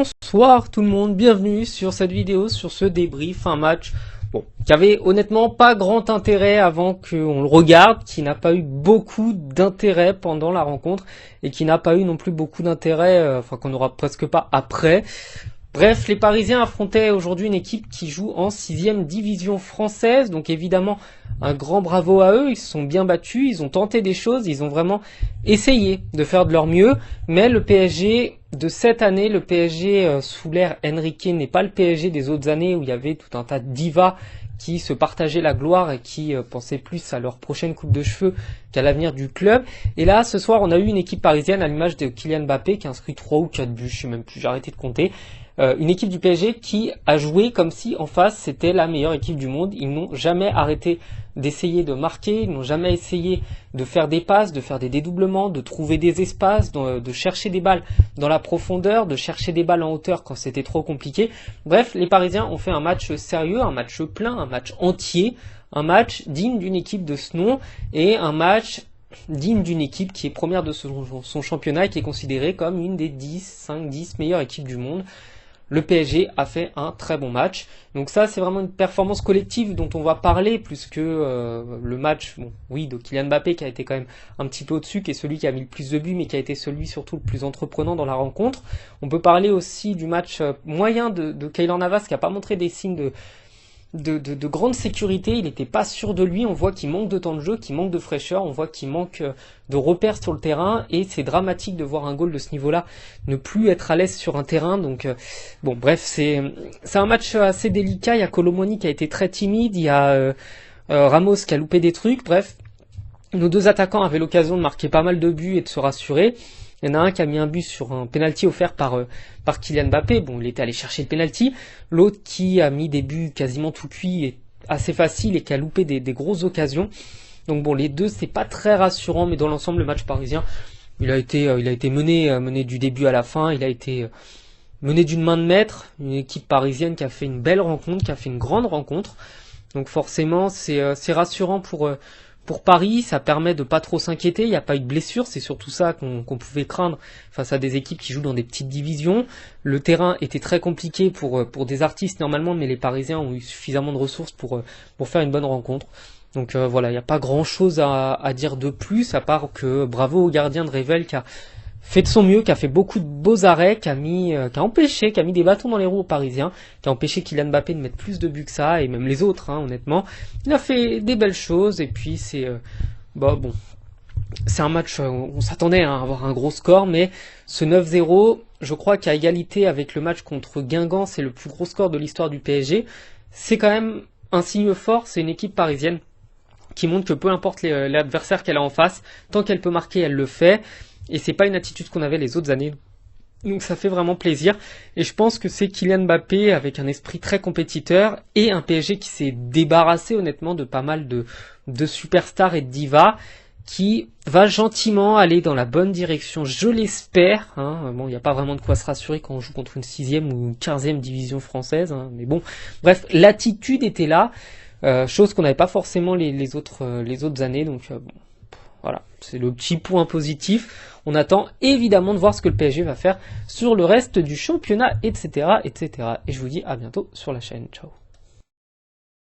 Bonsoir tout le monde, bienvenue sur cette vidéo, sur ce débrief, un match qui avait honnêtement pas grand intérêt avant qu'on le regarde, qui n'a pas eu beaucoup d'intérêt pendant la rencontre et qui n'a pas eu non plus beaucoup d'intérêt, qu'on n'aura presque pas après. Bref, les Parisiens affrontaient aujourd'hui une équipe qui joue en 6e division française, donc évidemment un grand bravo à eux, ils se sont bien battus, ils ont tenté des choses, ils ont vraiment essayé de faire de leur mieux, mais le PSG de cette année, le PSG sous l'ère Enrique n'est pas le PSG des autres années où il y avait tout un tas de divas qui se partageaient la gloire et qui pensaient plus à leur prochaine coupe de cheveux qu'à l'avenir du club. Et là, ce soir, on a eu une équipe parisienne à l'image de Kylian Mbappé qui a inscrit 3 ou 4 buts, je sais même plus, j'ai arrêté de compter. Une équipe du PSG qui a joué comme si en face c'était la meilleure équipe du monde. Ils n'ont jamais arrêté d'essayer de marquer, ils n'ont jamais essayé de faire des passes, de faire des dédoublements, de trouver des espaces, de chercher des balles dans la profondeur, de chercher des balles en hauteur quand c'était trop compliqué. Bref, les Parisiens ont fait un match sérieux, un match plein, un match entier, un match digne d'une équipe de ce nom et un match digne d'une équipe qui est première de son championnat et qui est considérée comme une des 5-10 meilleures équipes du monde. Le PSG a fait un très bon match. Donc ça, c'est vraiment une performance collective dont on va parler, plus que le match, de Kylian Mbappé qui a été quand même un petit peu au-dessus, qui est celui qui a mis le plus de buts, mais qui a été celui surtout le plus entreprenant dans la rencontre. On peut parler aussi du match moyen de Keylor Navas qui n'a pas montré des signes de grande sécurité, il n'était pas sûr de lui, on voit qu'il manque de temps de jeu, qu'il manque de fraîcheur, on voit qu'il manque de repères sur le terrain et c'est dramatique de voir un goal de ce niveau-là ne plus être à l'aise sur un terrain. Donc bref, c'est un match assez délicat. Il y a Kolo Muani qui a été très timide, il y a Ramos qui a loupé des trucs. Bref, nos deux attaquants avaient l'occasion de marquer pas mal de buts et de se rassurer. Il y en a un qui a mis un but sur un penalty offert par Kylian Mbappé. Bon, il était allé chercher le penalty. L'autre qui a mis des buts quasiment tout cuits et assez facile et qui a loupé des grosses occasions. Donc les deux, c'est pas très rassurant, mais dans l'ensemble, le match parisien, il a été mené du début à la fin. Il a été mené d'une main de maître. Une équipe parisienne qui a fait une belle rencontre, qui a fait une grande rencontre. Donc forcément, c'est rassurant pour Paris, ça permet de pas trop s'inquiéter, il n'y a pas eu de blessure, c'est surtout ça qu'on pouvait craindre face à des équipes qui jouent dans des petites divisions. Le terrain était très compliqué pour des artistes normalement, mais les Parisiens ont eu suffisamment de ressources pour faire une bonne rencontre. Donc il n'y a pas grand chose à dire de plus, à part que bravo au gardien de Revel qui a fait de son mieux, qui a fait beaucoup de beaux arrêts, qui a mis des bâtons dans les roues aux Parisiens, qui a empêché Kylian Mbappé de mettre plus de buts que ça, et même les autres, honnêtement. Il a fait des belles choses, et puis c'est un match, on s'attendait à avoir un gros score, mais ce 9-0, je crois qu'à égalité avec le match contre Guingamp, c'est le plus gros score de l'histoire du PSG. C'est quand même un signe fort, c'est une équipe parisienne qui montre que peu importe l'adversaire qu'elle a en face, tant qu'elle peut marquer, elle le fait. Et c'est pas une attitude qu'on avait les autres années. Donc ça fait vraiment plaisir. Et je pense que c'est Kylian Mbappé avec un esprit très compétiteur et un PSG qui s'est débarrassé honnêtement de pas mal de superstars et de divas qui va gentiment aller dans la bonne direction, je l'espère. Il n'y a pas vraiment de quoi se rassurer quand on joue contre une 6e ou une 15e division française. Mais bon, bref, l'attitude était là. Chose qu'on n'avait pas forcément les autres années. Donc voilà, c'est le petit point positif. On attend évidemment de voir ce que le PSG va faire sur le reste du championnat, etc. Et je vous dis à bientôt sur la chaîne. Ciao.